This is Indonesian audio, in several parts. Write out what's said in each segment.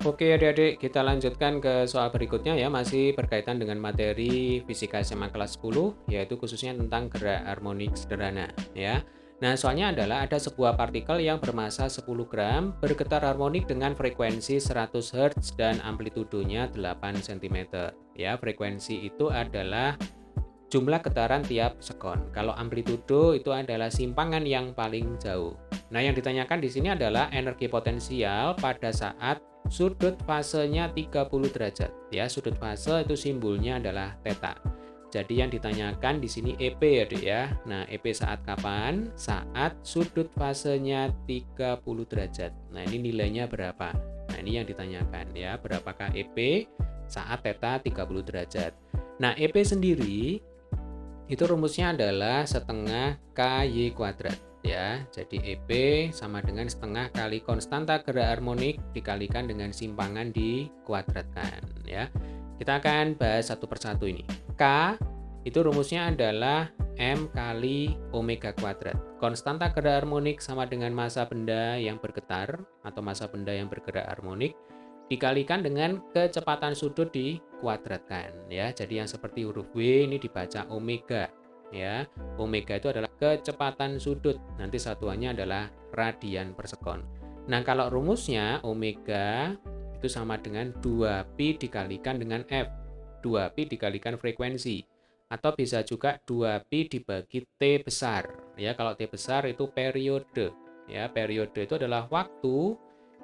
Oke adik-adik, kita lanjutkan ke soal berikutnya ya, masih berkaitan dengan materi fisika SMA kelas 10, yaitu khususnya tentang gerak harmonik sederhana ya. Nah, soalnya adalah ada sebuah partikel yang bermassa 10 gram bergetar harmonik dengan frekuensi 100 Hz dan amplitudonya 8 cm. Ya, frekuensi itu adalah jumlah getaran tiap sekon. Kalau amplitudo itu adalah simpangan yang paling jauh. Nah, yang ditanyakan di sini adalah energi potensial pada saat sudut fasenya 30 derajat. Ya, sudut fase itu simbolnya adalah theta. Jadi yang ditanyakan di sini EP ya, Dek ya. Nah, EP saat kapan? Saat sudut fasenya 30 derajat. Nah, ini nilainya berapa? Nah, ini yang ditanyakan ya, berapakah EP saat theta 30 derajat. Nah, EP sendiri itu rumusnya adalah setengah KY kuadrat ya. Jadi EP sama dengan setengah kali konstanta gerak harmonik dikalikan dengan simpangan dikuadratkan ya. Kita akan bahas satu persatu ini. K itu rumusnya adalah M kali omega kuadrat. Konstanta gerak harmonik sama dengan massa benda yang bergetar atau massa benda yang bergerak harmonik dikalikan dengan kecepatan sudut dikuadratkan ya. Jadi yang seperti huruf W ini dibaca omega ya. Omega itu adalah kecepatan sudut. Nanti satuannya adalah radian per sekon. Nah, kalau rumusnya omega itu sama dengan 2pi dikalikan dengan F. 2pi dikalikan frekuensi. Atau bisa juga 2pi dibagi T besar. Ya, kalau T besar itu periode. Ya, periode itu adalah waktu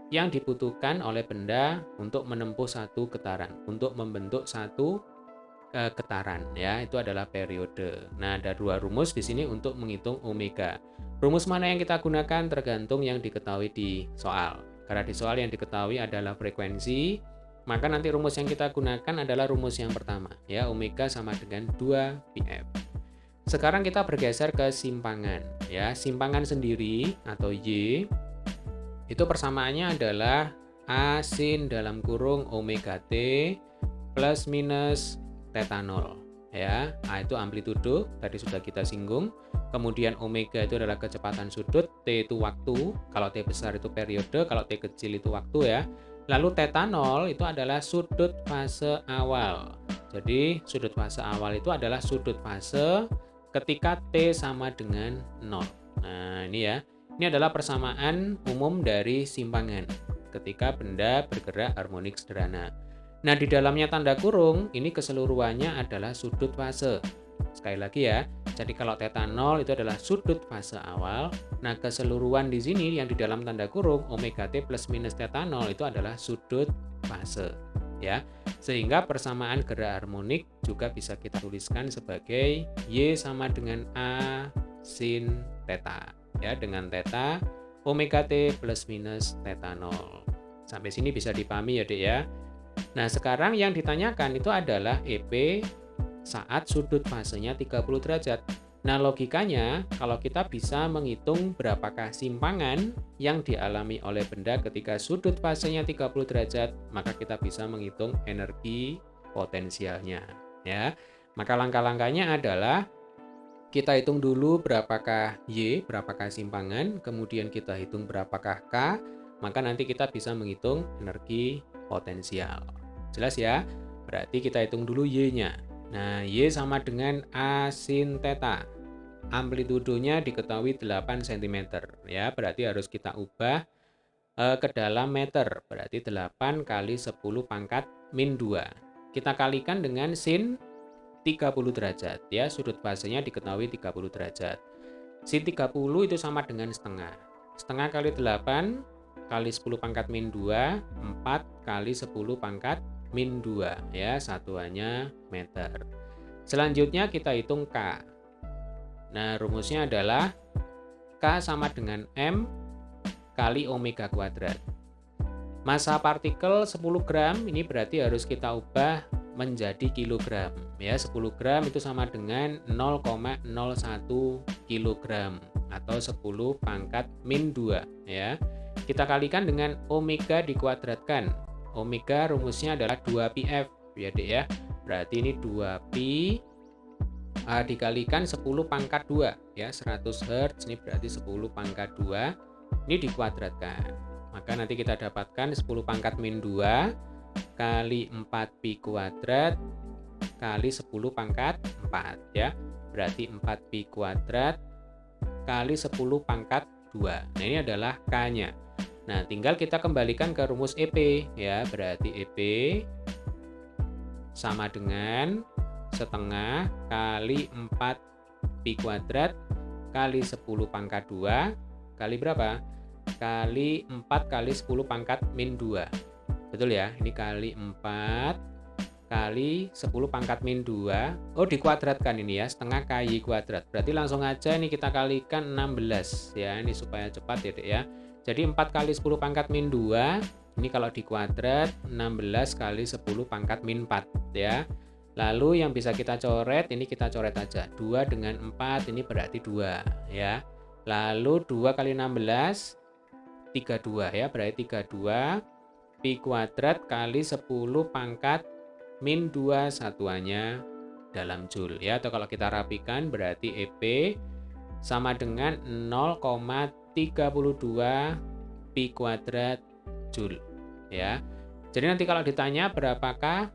yang dibutuhkan oleh benda untuk menempuh satu getaran, untuk membentuk satu getaran ya, itu adalah periode. Nah, ada dua rumus di sini untuk menghitung omega. Rumus mana yang kita gunakan tergantung yang diketahui di soal. Karena di soal yang diketahui adalah frekuensi, maka nanti rumus yang kita gunakan adalah rumus yang pertama ya, omega sama dengan 2πf. Sekarang kita bergeser ke simpangan ya. Simpangan sendiri atau Y itu persamaannya adalah A sin dalam kurung omega T plus minus theta 0 ya. A itu amplitudo, tadi sudah kita singgung. Kemudian omega itu adalah kecepatan sudut, T itu waktu, kalau T besar itu periode, kalau T kecil itu waktu ya. Lalu theta 0 itu adalah sudut fase awal. Jadi sudut fase awal itu adalah sudut fase ketika T sama dengan 0. Nah, ini ya. Ini adalah persamaan umum dari simpangan ketika benda bergerak harmonik sederhana. Nah, di dalamnya tanda kurung, ini keseluruhannya adalah sudut fase. Sekali lagi ya, jadi kalau theta 0 itu adalah sudut fase awal. Nah, keseluruhan di sini yang di dalam tanda kurung, omega T plus minus theta 0 itu adalah sudut fase. Ya, sehingga persamaan gerak harmonik juga bisa kita tuliskan sebagai Y sama dengan A sin theta. Ya, dengan theta omega T plus minus theta 0. Sampai sini bisa dipahami ya, Dek ya. Nah, sekarang yang ditanyakan itu adalah EP saat sudut fasenya 30 derajat. Nah, logikanya kalau kita bisa menghitung berapakah simpangan yang dialami oleh benda ketika sudut fasenya 30 derajat, maka kita bisa menghitung energi potensialnya ya. Maka langkah-langkahnya adalah kita hitung dulu berapakah Y, berapakah simpangan, kemudian kita hitung berapakah K, maka nanti kita bisa menghitung energi potensial. Jelas ya? Berarti kita hitung dulu Y-nya. Nah, Y sama dengan A sin theta. Amplitudonya diketahui 8 cm. Ya, berarti harus kita ubah ke dalam meter. Berarti 8 kali 10 pangkat min 2. Kita kalikan dengan sin 30 derajat ya, sudut fasenya diketahui 30 derajat. Sin 30 itu sama dengan setengah. Setengah kali 8 kali 10 pangkat min 2, 4 kali 10 pangkat min 2 ya, satuannya meter. Selanjutnya kita hitung K. Nah, rumusnya adalah K sama dengan M kali omega kuadrat. Massa partikel 10 gram ini berarti harus kita ubah menjadi kilogram ya. 10 gram itu sama dengan 0,01 kilogram atau 10 pangkat min 2 ya. Kita kalikan dengan omega dikuadratkan. Omega rumusnya adalah 2πf ya, Dek ya. Berarti ini 2pi dikalikan 10 pangkat 2 ya, 100 Hz ini berarti 10 pangkat 2 ini dikuadratkan. Maka nanti kita dapatkan 10 pangkat min 2 kali 4pi kuadrat kali 10 pangkat 4 ya. Berarti 4pi kuadrat kali 10 pangkat 2. Nah, ini adalah K-nya. Nah, tinggal kita kembalikan ke rumus EP ya. Berarti EP sama dengan setengah kali 4pi kuadrat kali 10 pangkat 2 kali berapa? Kali 4 kali 10 pangkat min 2. Betul ya? Ini kali 4 kali 10 pangkat min 2. Oh, dikuadratkan ini ya, setengah KY kuadrat. Berarti langsung aja ini kita kalikan 16 ya. Ini supaya cepat ya, Dek ya. Jadi 4 kali 10 pangkat min 2, ini kalau dikuadrat 16 kali 10 pangkat min 4 ya. Lalu yang bisa kita coret, ini kita coret aja. 2 dengan 4 ini berarti 2 ya. Lalu 2 kali 16 32 ya, berarti 32 pi kuadrat kali 10 pangkat min 2 satuannya dalam joule ya. Atau kalau kita rapikan berarti EP sama dengan 0,32 pi kuadrat joule ya. Jadi nanti kalau ditanya berapakah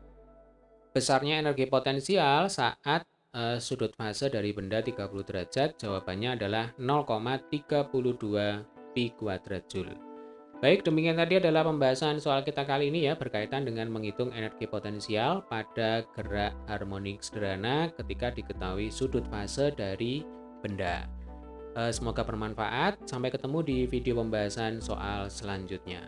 besarnya energi potensial saat sudut fase dari benda 30 derajat, jawabannya adalah 0,32 pi kuadrat joule. Baik, demikian tadi adalah pembahasan soal kita kali ini ya, berkaitan dengan menghitung energi potensial pada gerak harmonik sederhana ketika diketahui sudut fase dari benda. Semoga bermanfaat. Sampai ketemu di video pembahasan soal selanjutnya.